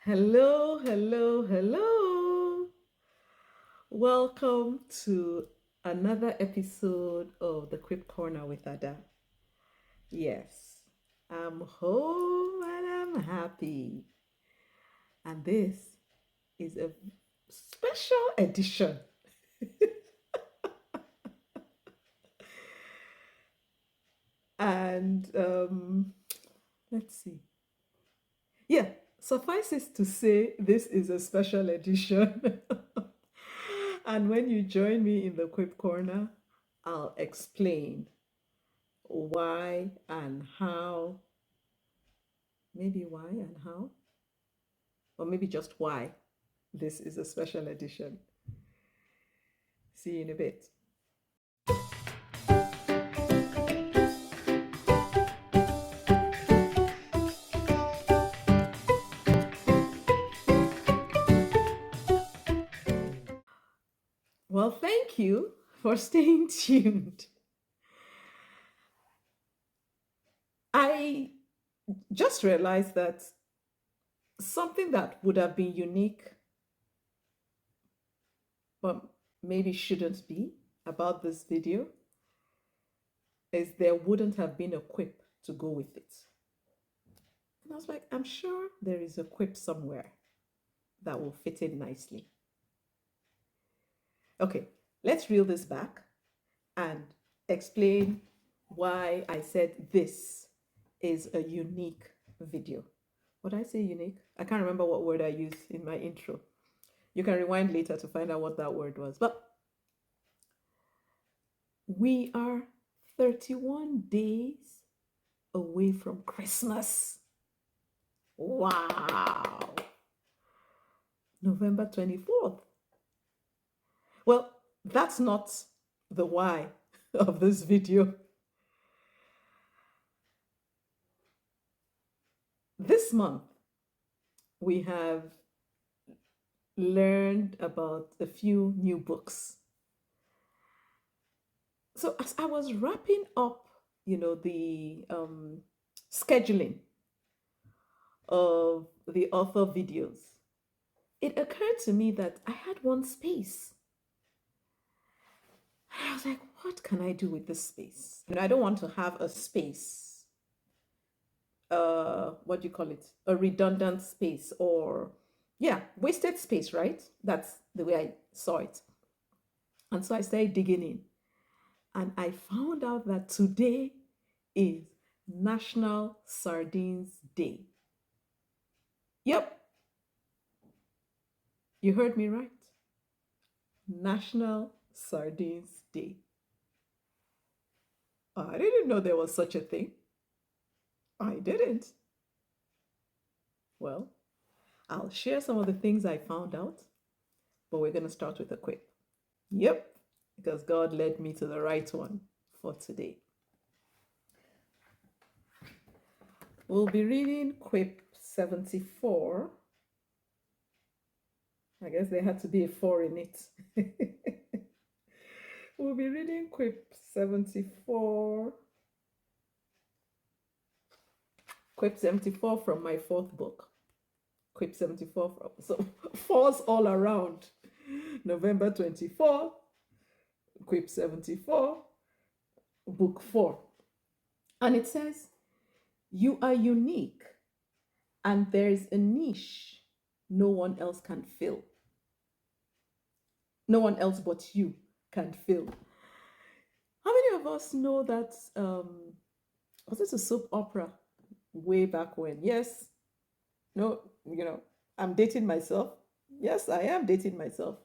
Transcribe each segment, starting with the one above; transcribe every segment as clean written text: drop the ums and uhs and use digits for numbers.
Hello, hello, hello. Welcome to another episode of the Quip Corner with Ada. Yes, I'm home and I'm happy. And this is a special edition. And let's see. Yeah, suffices to say this is a special edition. And when you join me in the Quip Corner, I'll explain why and how, maybe why and how, or maybe just why this is a special edition. See you in a bit. Well, thank you for staying tuned. I just realized that something that would have been unique, but maybe shouldn't be, about this video is there wouldn't have been a quip to go with it. And I was like, I'm sure there is a quip somewhere that will fit in nicely. Okay, let's reel this back and explain why I said this is a unique video. What did I say unique? I can't remember what word I used in my intro. You can rewind later to find out what that word was. But we are 31 days away from Christmas. Wow. November 24th. Well, that's not the why of this video. This month, we have learned about a few new books. So as I was wrapping up, the scheduling of the author videos, it occurred to me that I had one space. And I was like, what can I do with this space? I don't want to have a space, what do you call it? A redundant space or, yeah, wasted space, right? That's the way I saw it. And so I started digging in. And I found out that today is National Sardines Day. Yep, you heard me right. National Sardines Day. I didn't know there was such a thing. I didn't. Well, I'll share some of the things I found out, but we're going to start with a quip. Yep, because God led me to the right one for today. We'll be reading quip 74. I guess there had to be a 4 in it. We'll be reading quip 74. Quip 74 from my fourth book. Quip 74 from, so fours all around. November 24, quip 74, book 4. And it says, you are unique and there's a niche no one else can fill. No one else but you can fill. How many of us know that, was it a soap opera way back when? Yes. No, I'm dating myself. Yes, I am dating myself.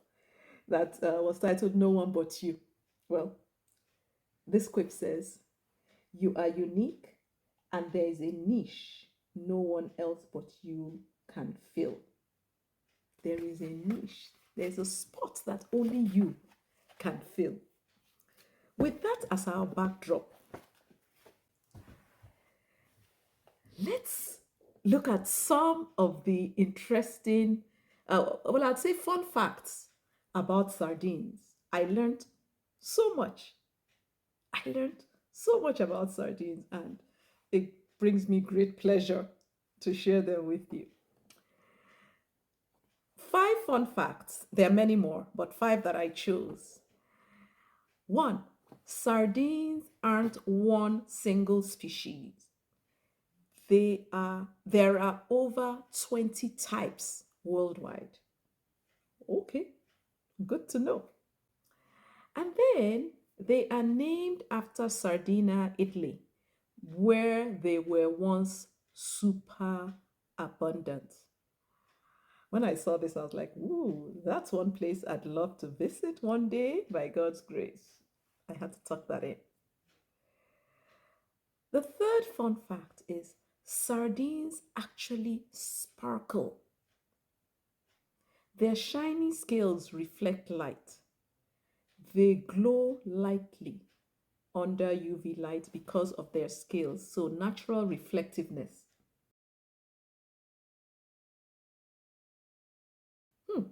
That was titled No One But You. Well, this quip says, you are unique and there is a niche no one else but you can fill. There is a niche. There's a spot that only you can fill. With that as our backdrop, let's look at some of the interesting, I'd say fun facts about sardines. I learned so much. I learned so much about sardines, and it brings me great pleasure to share them with you. fun facts. There are many more, but five that I chose. One, sardines aren't one single species. There are over 20 types worldwide. Okay, good to know. And then they are named after Sardinia, Italy, where they were once super abundant. When I saw this, I was like, ooh, that's one place I'd love to visit one day by God's grace. I had to tuck that in. The third fun fact is sardines actually sparkle. Their shiny scales reflect light. They glow lightly under UV light because of their scales, so natural reflectiveness. Hmm.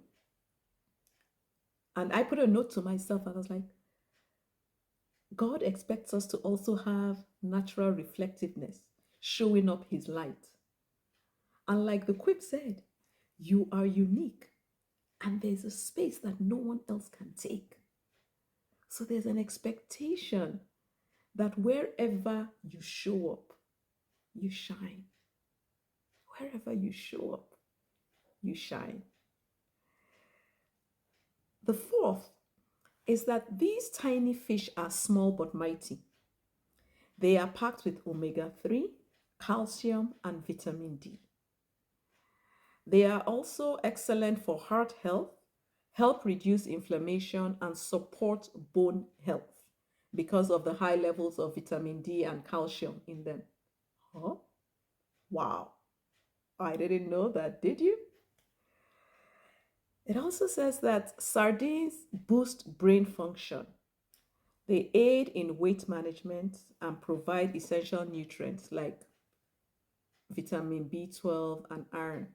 And I put a note to myself, and I was like, God expects us to also have natural reflectiveness, showing up His light. And like the quip said, you are unique, and there's a space that no one else can take. So there's an expectation that wherever you show up, you shine. Wherever you show up, you shine. The fourth is that these tiny fish are small but mighty. They are packed with omega 3, calcium, and vitamin D. They are also excellent for heart health, help reduce inflammation, and support bone health because of the high levels of vitamin D and calcium in them. Huh? Wow. I didn't know that, did you? It also says that sardines boost brain function. They aid in weight management and provide essential nutrients like vitamin B12 and iron.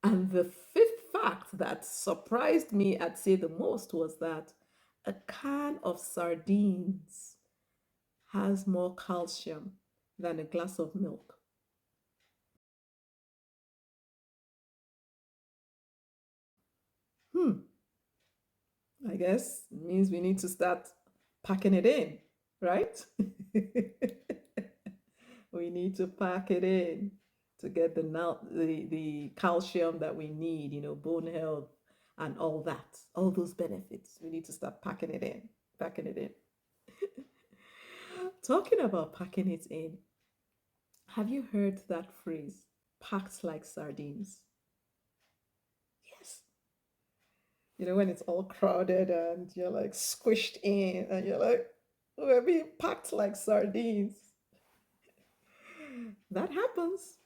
And the fifth fact that surprised me, I'd say the most, was that a can of sardines has more calcium than a glass of milk. Hmm, I guess it means we need to start packing it in, right? We need to pack it in to get the calcium that we need, bone health and all that, all those benefits. We need to start packing it in, packing it in. Talking about packing it in, have you heard that phrase, packed like sardines? Yes. When it's all crowded and you're like squished in and you're like, we're being packed like sardines. That happens.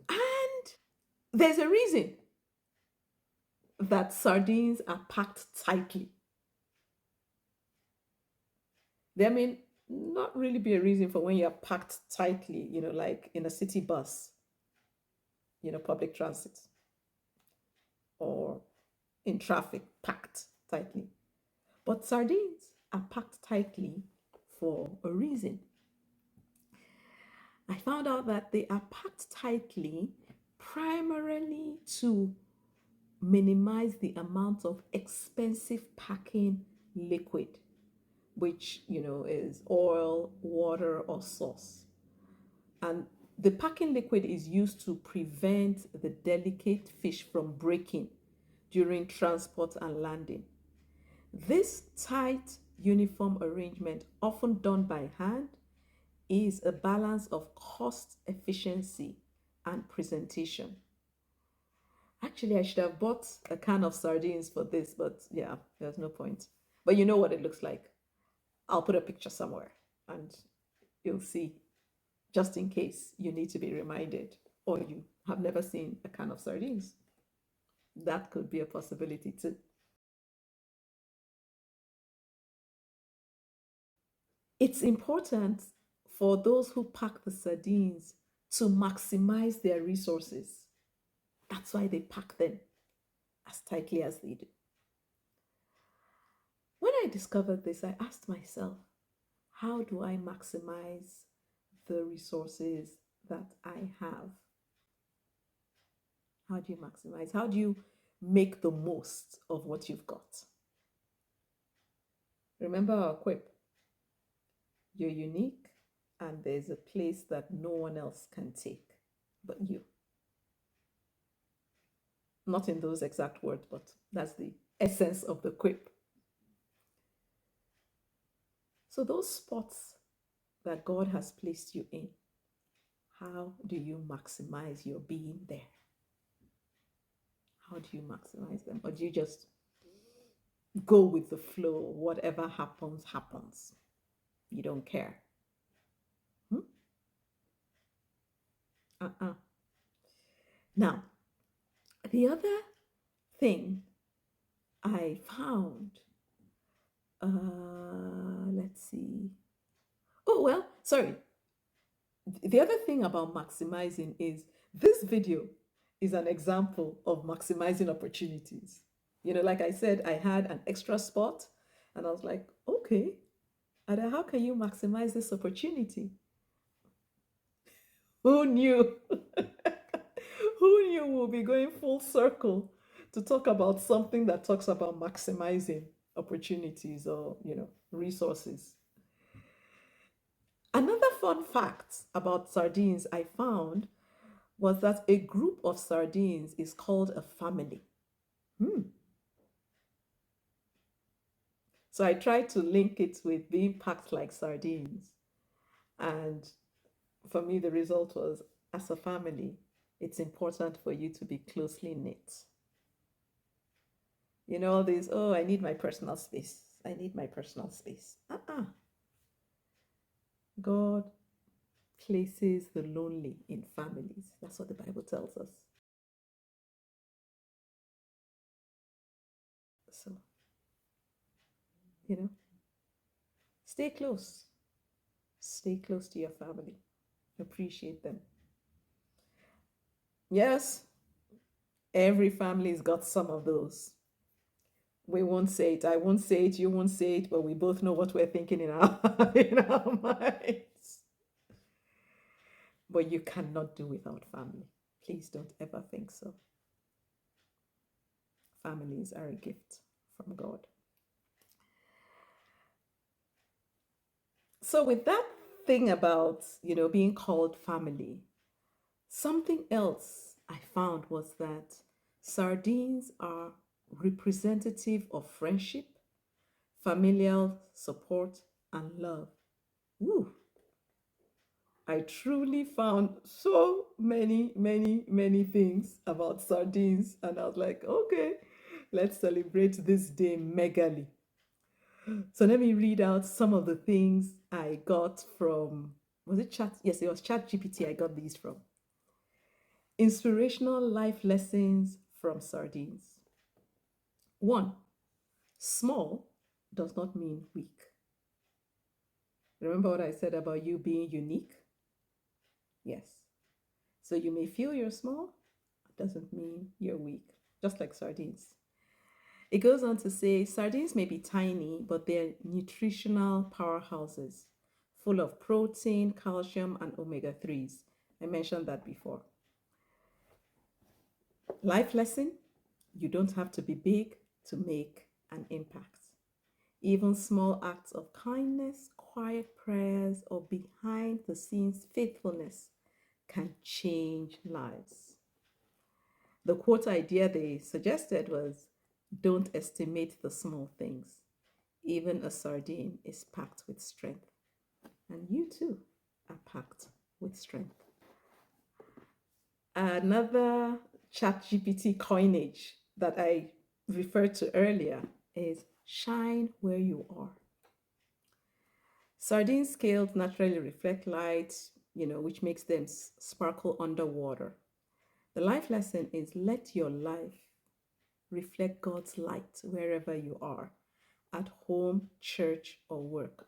And there's a reason that sardines are packed tightly. There may not really be a reason for when you're packed tightly, like in a city bus, public transit, or in traffic, packed tightly. But sardines are packed tightly for a reason. I found out that they are packed tightly primarily to minimize the amount of expensive packing liquid, which is oil, water, or sauce. And the packing liquid is used to prevent the delicate fish from breaking during transport and landing. This tight, uniform arrangement, often done by hand, is a balance of cost efficiency and presentation. Actually, I should have bought a can of sardines for this, but yeah, there's no point. But you know what it looks like. I'll put a picture somewhere and you'll see, just in case you need to be reminded or you have never seen a can of sardines. That could be a possibility too. It's important for those who pack the sardines to maximize their resources. That's why they pack them as tightly as they do. When I discovered this, I asked myself, how do I maximize the resources that I have? How do you maximize? How do you make the most of what you've got? Remember our quip, you're unique, and there's a place that no one else can take but you. Not in those exact words, but that's the essence of the quip. So, those spots that God has placed you in, how do you maximize your being there? How do you maximize them? Or do you just go with the flow? Whatever happens, happens. You don't care. Hmm? Uh-uh. Now, the other thing I found, let's see. Oh, well, sorry. The other thing about maximizing is this video is an example of maximizing opportunities. Like I said, I had an extra spot and I was like, okay, Ada, how can you maximize this opportunity? Who knew? Who knew we'll be going full circle to talk about something that talks about maximizing opportunities or, resources? Another fun fact about sardines I found was that a group of sardines is called a family. Hmm. So I tried to link it with being packed like sardines. And for me, the result was as a family, it's important for you to be closely knit. All these, oh, I need my personal space. I need my personal space. God places the lonely in families. That's what the Bible tells us. So, you know, stay close. Stay close to your family. Appreciate them. Yes, every family's got some of those. We won't say it. I won't say it. You won't say it. But we both know what we're thinking in our in our minds. But you cannot do without family. Please don't ever think so. Families are a gift from God. So with that thing about being called family, something else I found was that sardines are representative of friendship, familial support, and love. Ooh, I truly found so many, many, many things about sardines, and I was like, okay, let's celebrate this day megally. So let me read out some of the things I got from, was it Chat? Yes, it was Chat GPT I got these from. Inspirational life lessons from sardines. One, small does not mean weak. Remember what I said about you being unique? Yes. So you may feel you're small, it doesn't mean you're weak, just like sardines. It goes on to say sardines may be tiny, but they're nutritional powerhouses full of protein, calcium, and omega 3s. I mentioned that before. Life lesson, you don't have to be big to make an impact. Even small acts of kindness, quiet prayers, or behind the scenes faithfulness can change lives. The quote idea they suggested was, don't estimate the small things. Even a sardine is packed with strength. And you too are packed with strength. Another ChatGPT coinage that I referred to earlier is shine where you are. Sardine scales naturally reflect light, which makes them sparkle underwater. The life lesson is let your life reflect God's light wherever you are, at home, church, or work.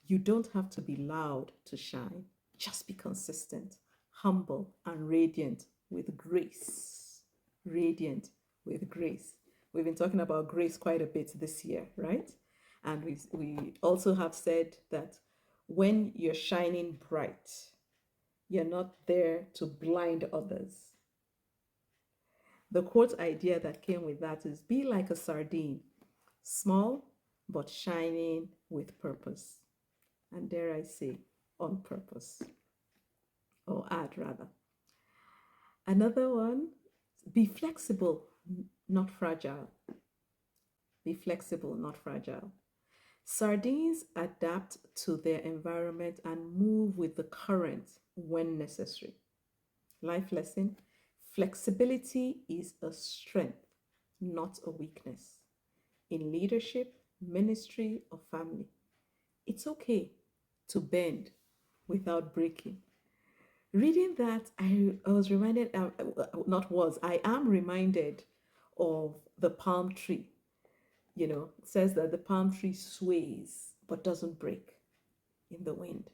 You don't have to be loud to shine. Just be consistent, humble, and radiant with grace. Radiant with grace. We've been talking about grace quite a bit this year, right? And we also have said that when you're shining bright, you're not there to blind others. The quote idea that came with that is be like a sardine, small but shining with purpose. And dare I say, on purpose, or add rather. Another one, be flexible, not fragile. Be flexible, not fragile. Sardines adapt to their environment and move with the current when necessary. Life lesson, flexibility is a strength, not a weakness. In leadership, ministry, or family, it's okay to bend without breaking. Reading that, I was reminded, not was, I am reminded of the palm tree. It says that the palm tree sways but doesn't break in the wind.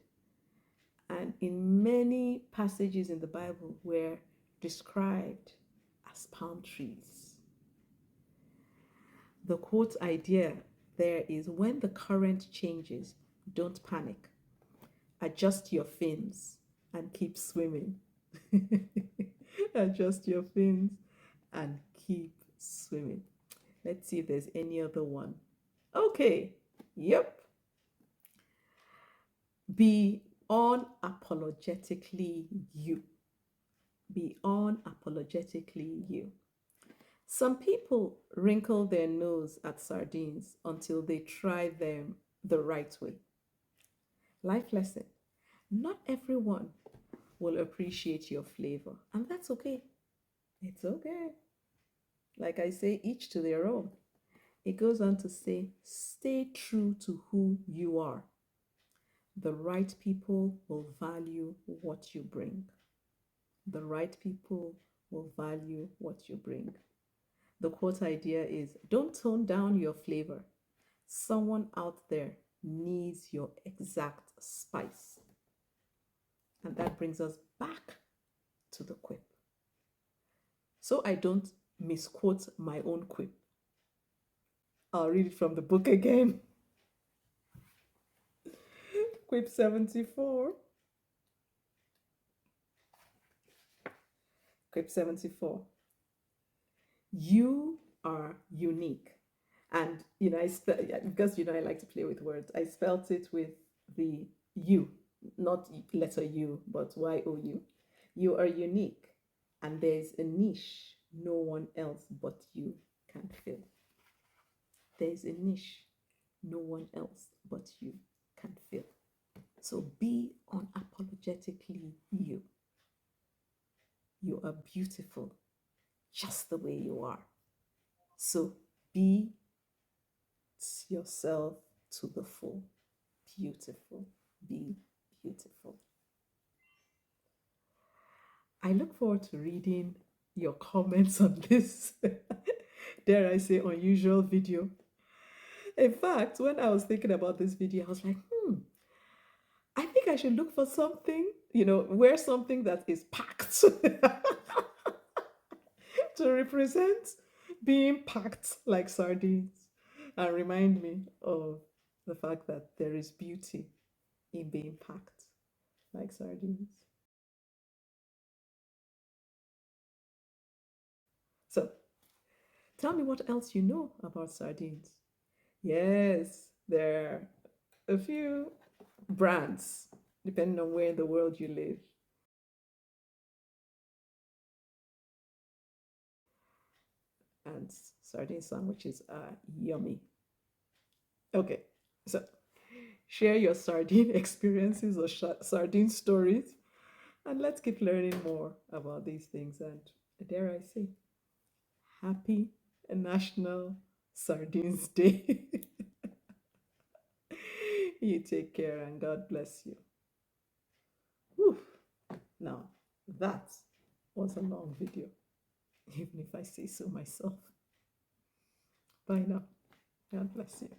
And in many passages in the Bible were described as palm trees. The quote idea there is when the current changes, don't panic. Adjust your fins and keep swimming. Adjust your fins and keep swimming. Let's see if there's any other one. Okay, yep. Be unapologetically you. Be unapologetically you. Some people wrinkle their nose at sardines until they try them the right way. Life lesson, not everyone will appreciate your flavor, and that's okay. It's okay. Like I say, each to their own. It goes on to say, stay true to who you are. The right people will value what you bring. The right people will value what you bring. The quote idea is don't tone down your flavor. Someone out there needs your exact spice. And that brings us back to the quip. So I don't misquote my own quip, I'll read it from the book again. Quip 74. Quip 74. You are unique. And, because, I like to play with words, I spelt it with the U, not letter U, but Y-O-U. You are unique. And there's a niche no one else but you can fill. There's a niche no one else but you can fill. So be unapologetically you. You are beautiful just the way you are. So be yourself to the full. Beautiful. Be beautiful. I look forward to reading your comments on this, dare I say, unusual video. In fact, when I was thinking about this video, I was like, I think I should look for something, wear something that is packed to represent being packed like sardines and remind me of the fact that there is beauty in being packed like sardines. So, tell me what else you know about sardines. Yes, there are a few brands depending on where in the world you live. And sardine sandwiches are yummy. Okay, so share your sardine experiences or sardine stories, and let's keep learning more about these things. And dare I say, happy National Sardines Day. You take care and God bless you. Whew. Now, that was a long video, even if I say so myself. Bye now. God bless you.